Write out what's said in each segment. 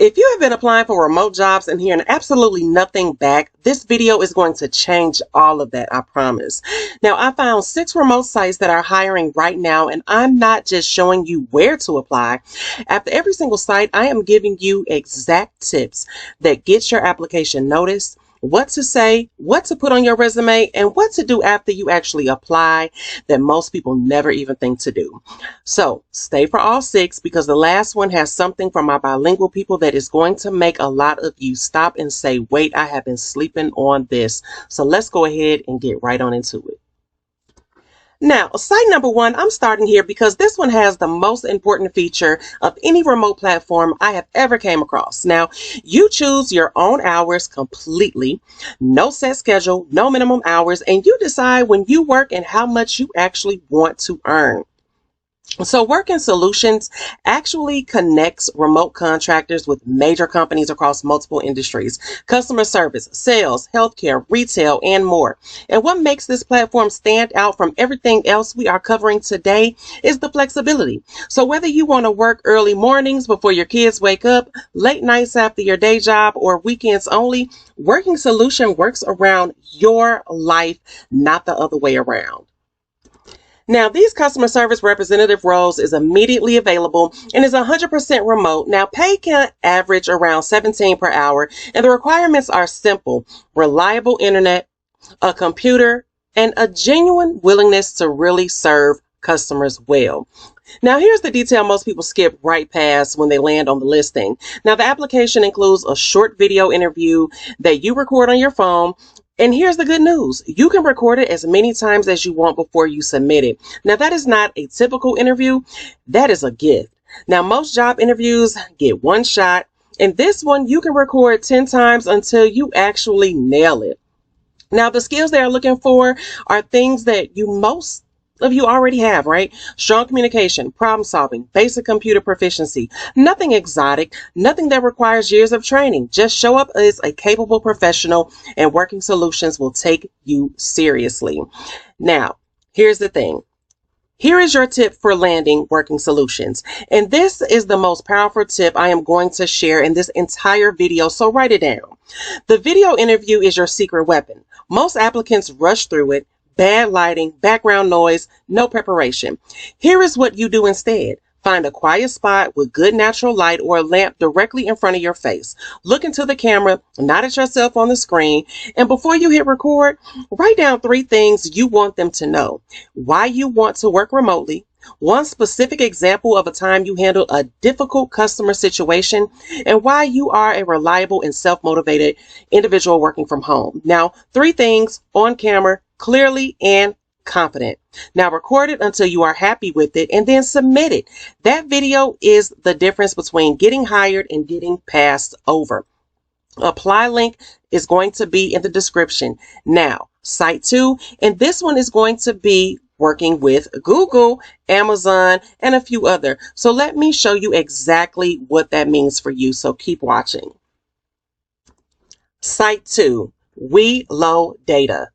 If you have been applying for remote jobs and hearing absolutely nothing back, this video is going to change all of that, I promise. Now, I found 6 remote sites that are hiring right now, and I'm not just showing you where to apply. After every single site, I am giving you exact tips that get your application noticed, what to say, what to put on your resume, and what to do after you actually apply that most people never even think to do. So stay for all 6 because the last one has something from my bilingual people that is going to make a lot of you stop and say, wait, I have been sleeping on this. So let's go ahead and get right on into it. Now, site number 1, I'm starting here because this one has the most important feature of any remote platform I have ever came across. Now, you choose your own hours completely, no set schedule, no minimum hours, and you decide when you work and how much you actually want to earn. So Working Solutions actually connects remote contractors with major companies across multiple industries, customer service, sales, healthcare, retail, and more. And what makes this platform stand out from everything else we are covering today is the flexibility. So whether you want to work early mornings before your kids wake up, late nights after your day job, or weekends only, Working Solution works around your life, not the other way around. Now, these customer service representative roles is immediately available and is 100% remote. Now, pay can average around $17 per hour, and the requirements are simple: reliable internet, a computer, and a genuine willingness to really serve customers well. Now, here's the detail most people skip right past when they land on the listing. Now, the application includes a short video interview that you record on your phone. And here's the good news. You can record it as many times as you want before you submit it. Now, that is not a typical interview. That is a gift. Now, most job interviews get one shot. And this one, you can record 10 times until you actually nail it. Now, the skills they are looking for are things that most of you already have, right? Strong communication, problem solving, basic computer proficiency, nothing exotic, nothing that requires years of training. Just show up as a capable professional and Working Solutions will take you seriously. Now, here's the thing. Here is your tip for landing Working Solutions. And this is the most powerful tip I am going to share in this entire video, so write it down. The video interview is your secret weapon. Most applicants rush through it. Bad lighting, background noise, no preparation. Here is what you do instead. Find a quiet spot with good natural light or a lamp directly in front of your face. Look into the camera, not at yourself on the screen. And before you hit record, write down 3 things you want them to know. Why you want to work remotely. One specific example of a time you handled a difficult customer situation, and why you are a reliable and self-motivated individual working from home. Now, 3 things on camera, clearly and confident. Now record it until you are happy with it and then submit it. That video is the difference between getting hired and getting passed over. Apply link is going to be in the description. Now, site 2, and this one is going to be working with Google, Amazon, and a few other. So let me show you exactly what that means for you. So keep watching. Site 2, Weo Data.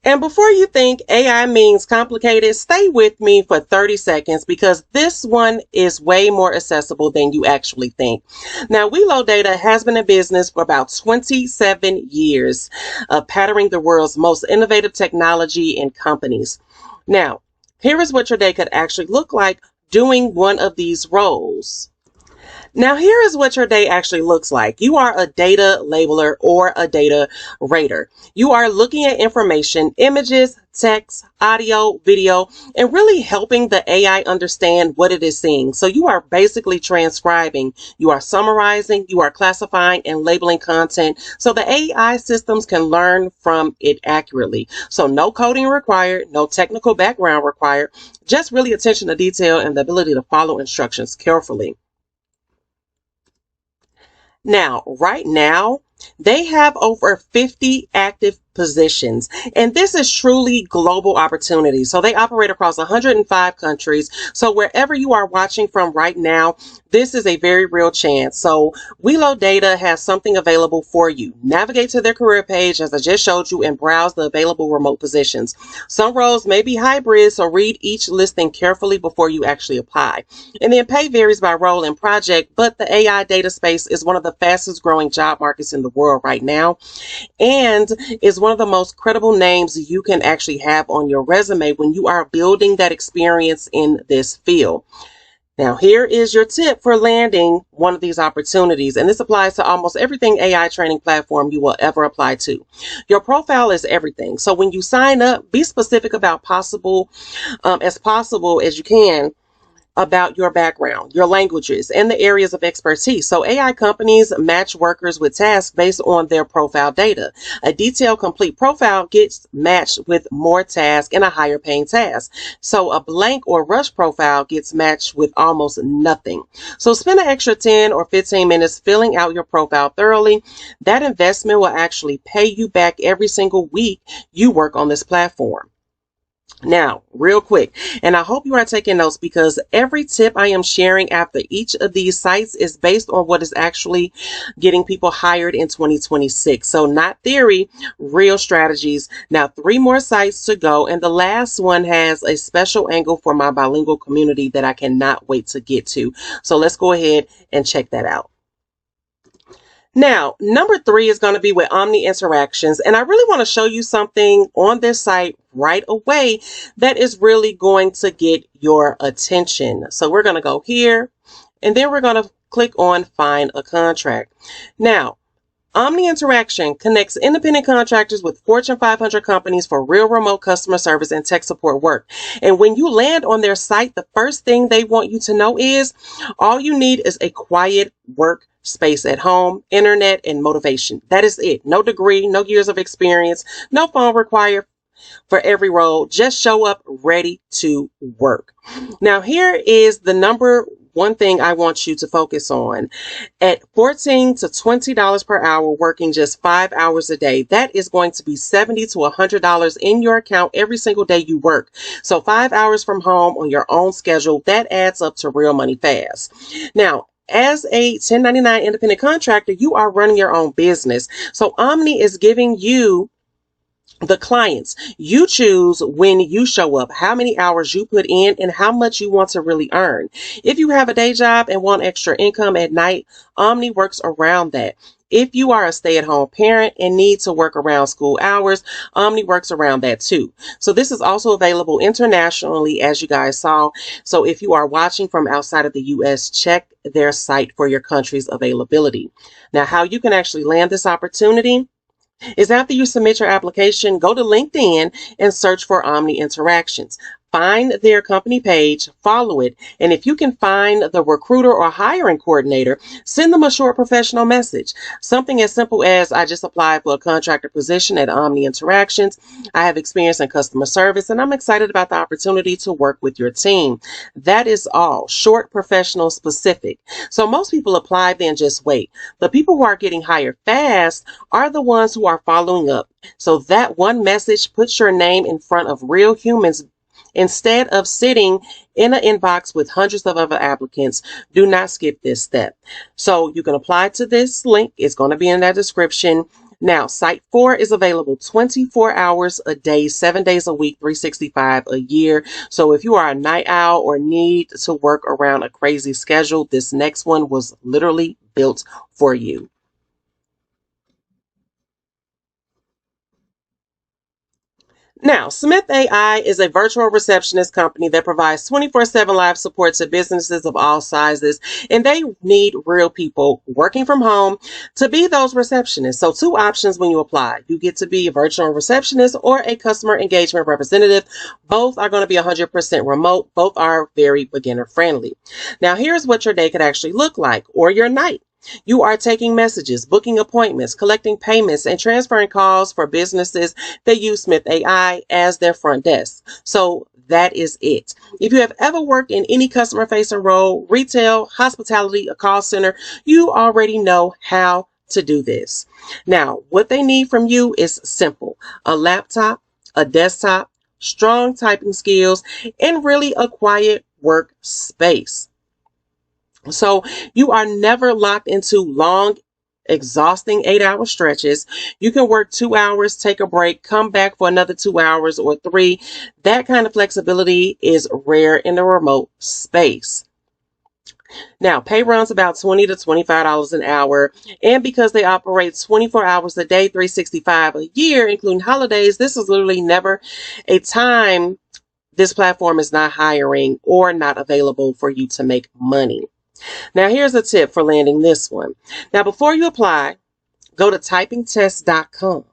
And before you think AI means complicated, stay with me for 30 seconds because this one is way more accessible than you actually think. Now, Weo Data has been in business for about 27 years, patterning the world's most innovative technology and companies. Now, here is what your day could actually look like doing one of these roles. Now, here is what your day actually looks like. You are a data labeler or a data rater. You are looking at information, images, text, audio, video, and really helping the AI understand what it is seeing. So you are basically transcribing, you are summarizing, you are classifying and labeling content so the AI systems can learn from it accurately. So no coding required, no technical background required, just really attention to detail and the ability to follow instructions carefully. Now, right now, They have over 50 active positions, and this is truly global opportunity. So they operate across 105 countries. So wherever you are watching from right now, this is a very real chance. So Weo Data has something available for you. Navigate to their career page, as I just showed you, and browse the available remote positions. Some roles may be hybrid, so read each listing carefully before you actually apply. And then pay varies by role and project, but the AI data space is one of the fastest growing job markets in the world right now, and is one of the most credible names you can actually have on your resume when you are building that experience in this field. Now, here is your tip for landing one of these opportunities, and this applies to almost everything AI training platform you will ever apply to. Your profile is everything. So when you sign up, be specific about possible as you can about your background, your languages, and the areas of expertise. So AI companies match workers with tasks based on their profile data. A detailed, complete profile gets matched with more tasks and a higher paying task. So a blank or rush profile gets matched with almost nothing. So spend an extra 10 or 15 minutes filling out your profile thoroughly. That investment will actually pay you back every single week you work on this platform. Now, real quick, and I hope you are taking notes, because every tip I am sharing after each of these sites is based on what is actually getting people hired in 2026. So not theory, real strategies. Now, 3 more sites to go, and the last one has a special angle for my bilingual community that I cannot wait to get to. So let's go ahead and check that out. Now, number 3 is going to be with Omni Interactions, and I really want to show you something on this site right away that is really going to get your attention. So we're going to go here, and then we're going to click on Find a Contract. Now, Omni Interaction connects independent contractors with Fortune 500 companies for real remote customer service and tech support work. And when you land on their site, the first thing they want you to know is all you need is a quiet work space at home, internet, and motivation. That is it. No degree, no years of experience, no phone required for every role. Just show up ready to work. Now, here is the number one thing I want you to focus on. At $14 to $20 per hour, working just 5 hours a day, that is going to be $70 to $100 in your account every single day you work. So 5 hours from home on your own schedule, that adds up to real money fast. Now, as a 1099 independent contractor, you are running your own business. So Omni is giving you the clients. You choose when you show up, how many hours you put in, and how much you want to really earn. If you have a day job and want extra income at night, Omni works around that. If you are a stay-at-home parent and need to work around school hours, Omni works around that too. So this is also available internationally, as you guys saw. So if you are watching from outside of the US, check their site for your country's availability. Now, how you can actually land this opportunity is after you submit your application, go to LinkedIn and search for Omni Interactions. Find their company page, follow it, and if you can find the recruiter or hiring coordinator, send them a short professional message. Something as simple as, I just applied for a contractor position at Omni Interactions. I have experience in customer service, and I'm excited about the opportunity to work with your team. That is all. Short, professional, specific. So most people apply, then just wait. The people who are getting hired fast are the ones who are following up. So that one message puts your name in front of real humans instead of sitting in an inbox with hundreds of other applicants. Do not skip this step. So you can apply to this link. It's going to be in that description. Now, Site 4 is available 24 hours a day, 7 days a week, 365 a year. So if you are a night owl or need to work around a crazy schedule, this next one was literally built for you. Now, Smith AI is a virtual receptionist company that provides 24/7 live support to businesses of all sizes, and they need real people working from home to be those receptionists. So 2 options when you apply. You get to be a virtual receptionist or a customer engagement representative. Both are going to be 100% remote. Both are very beginner friendly. Now, here's what your day could actually look like, or your night. You are taking messages, booking appointments, collecting payments, and transferring calls for businesses that use Smith AI as their front desk. So that is it. If you have ever worked in any customer-facing role, retail, hospitality, a call center, you already know how to do this. Now, what they need from you is simple: a laptop, a desktop, strong typing skills, and really a quiet workspace. So you are never locked into long, exhausting 8-hour stretches. You can work 2 hours, take a break, come back for another 2 hours or three. That kind of flexibility is rare in the remote space. Now, pay runs about $20 to $25 an hour. And because they operate 24 hours a day, 365 a year, including holidays, this is literally never a time this platform is not hiring or not available for you to make money. Now, here's a tip for landing this one. Now, before you apply, go to typingtest.com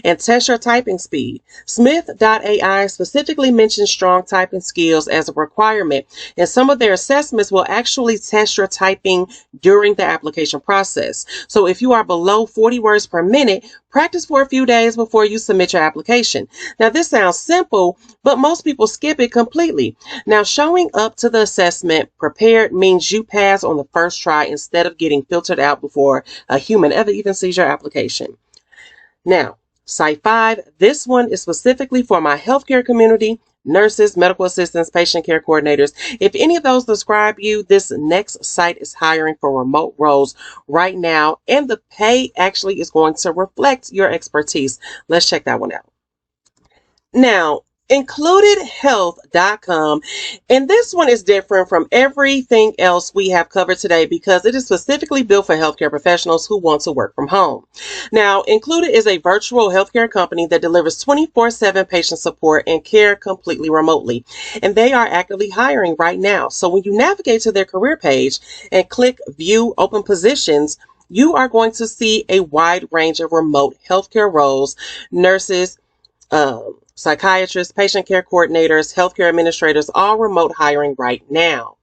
and test your typing speed. Smith.ai specifically mentions strong typing skills as a requirement, and some of their assessments will actually test your typing during the application process. So if you are below 40 words per minute, practice for a few days before you submit your application. Now, this sounds simple, but most people skip it completely. Now, showing up to the assessment prepared means you pass on the first try instead of getting filtered out before a human ever even sees your application. Now, Site 5, this one is specifically for my healthcare community, nurses, medical assistants, patient care coordinators. If any of those describe you, this next site is hiring for remote roles right now, and the pay actually is going to reflect your expertise. Let's check that one out. Now, includedhealth.com, and this one is different from everything else we have covered today because it is specifically built for healthcare professionals who want to work from home. Now, Included is a virtual healthcare company that delivers 24/7 patient support and care completely remotely, and they are actively hiring right now. So when you navigate to their career page and click View Open Positions, you are going to see a wide range of remote healthcare roles: nurses, psychiatrists, patient care coordinators, healthcare administrators, all remote hiring right now.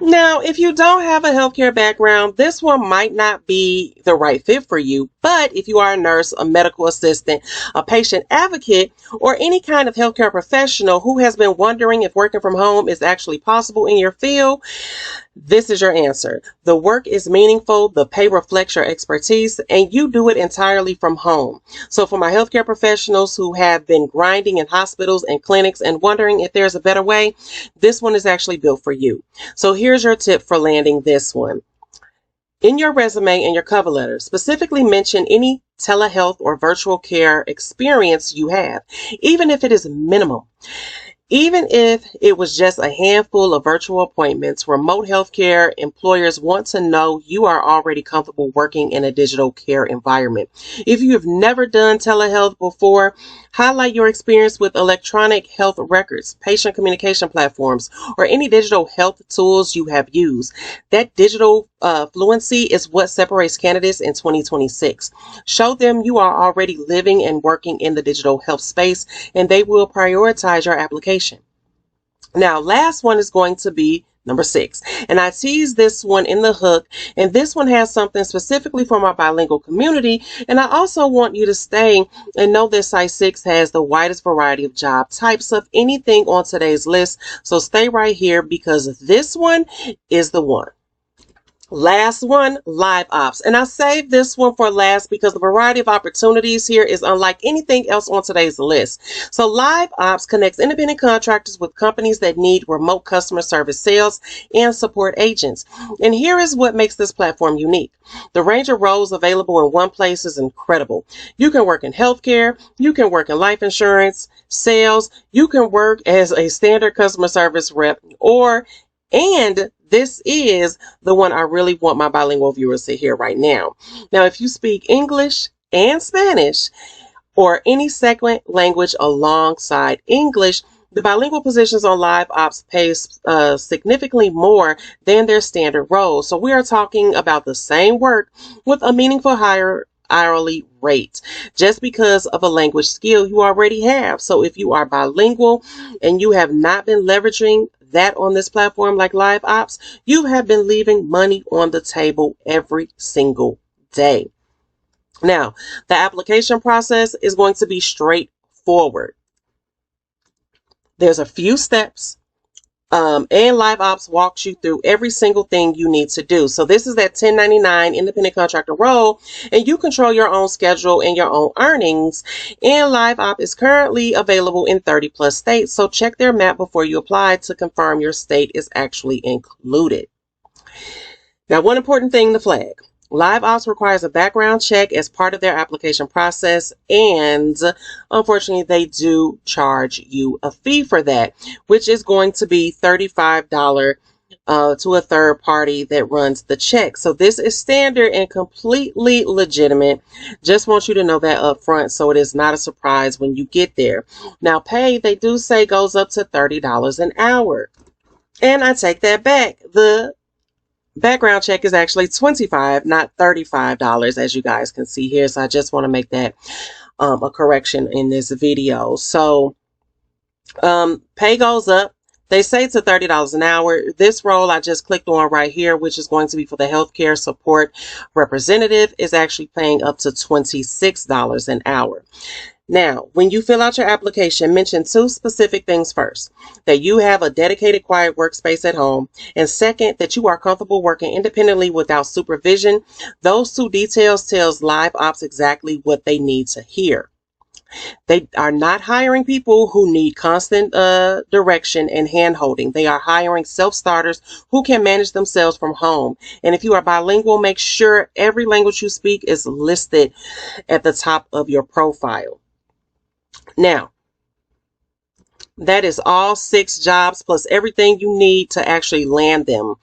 Now, if you don't have a healthcare background, this one might not be the right fit for you. But if you are a nurse, a medical assistant, a patient advocate, or any kind of healthcare professional who has been wondering if working from home is actually possible in your field, this is your answer. The work is meaningful, the pay reflects your expertise, and you do it entirely from home. So for my healthcare professionals who have been grinding in hospitals and clinics and wondering if there's a better way, this one is actually built for you. So here's your tip for landing this one. In your resume and your cover letter, specifically mention any telehealth or virtual care experience you have, even if it is minimal. Even if it was just a handful of virtual appointments, remote healthcare employers want to know you are already comfortable working in a digital care environment. If you have never done telehealth before, highlight your experience with electronic health records, patient communication platforms, or any digital health tools you have used. That digital fluency is what separates candidates in 2026. Show them you are already living and working in the digital health space, and they will prioritize your application. Now, last one is going to be number 6. And I teased this one in the hook, and this one has something specifically for my bilingual community. And I also want you to stay and know that Site 6 has the widest variety of job types of anything on today's list. So stay right here because this one is the one. Last one, live ops. And I saved this one for last because the variety of opportunities here is unlike anything else on today's list. So live ops connects independent contractors with companies that need remote customer service sales and support agents. And here is what makes this platform unique. The range of roles available in one place is incredible. You can work in healthcare, you can work in life insurance, sales, you can work as a standard customer service rep, and this is the one I really want my bilingual viewers to hear right now. Now, if you speak English and Spanish or any second language alongside English, the bilingual positions on live ops pay significantly more than their standard roles. So we are talking about the same work with a meaningful higher hourly rate just because of a language skill you already have. So if you are bilingual and you have not been leveraging that on this platform like live ops, you have been leaving money on the table every single day. Now, the application process is going to be straightforward. There's a few steps, And Live Ops walks you through every single thing you need to do. So this is that 1099 independent contractor role, and you control your own schedule and your own earnings. And Live Op is currently available in 30 plus states. So check their map before you apply to confirm your state is actually included. Now, one important thing to flag. Live Ops requires a background check as part of their application process, and unfortunately, they do charge you a fee for that, which is going to be $35 to a third party that runs the check. So this is standard and completely legitimate. Just want you to know that up front so it is not a surprise when you get there. Now, pay, they do say, goes up to $30 an hour. And I take that back. The background check is actually $25, not $35, as you guys can see here. So I just want to make that a correction in this video. So pay goes up. They say to $30 an hour. This role I just clicked on right here, which is going to be for the healthcare support representative, is actually paying up to $26 an hour. Now, when you fill out your application, mention two specific things first: that you have a dedicated, quiet workspace at home, and second, that you are comfortable working independently without supervision. Those two details tells Live Ops exactly what they need to hear. They are not hiring people who need constant direction and hand-holding. They are hiring self-starters who can manage themselves from home. And if you are bilingual, make sure every language you speak is listed at the top of your profile. Now, that is all 6 jobs plus everything you need to actually land them.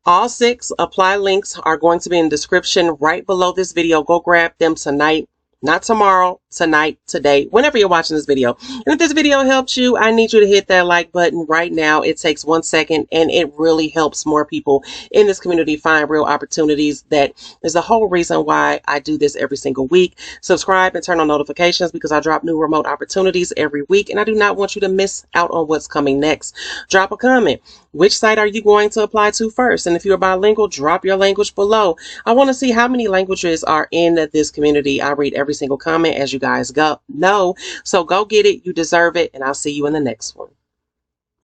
All 6 apply links are going to be in the description right below this video. Go grab them tonight. Not tomorrow, tonight, today, whenever you're watching this video. And if this video helped you, I need you to hit that like button right now. It takes 1 second and it really helps more people in this community find real opportunities. That is the whole reason why I do this every single week. Subscribe and turn on notifications because I drop new remote opportunities every week, and I do not want you to miss out on what's coming next. Drop a comment. Which site are you going to apply to first? And if you're bilingual, drop your language below. I want to see how many languages are in this community. I read every single comment, as you guys know. So go get it. You deserve it. And I'll see you in the next one.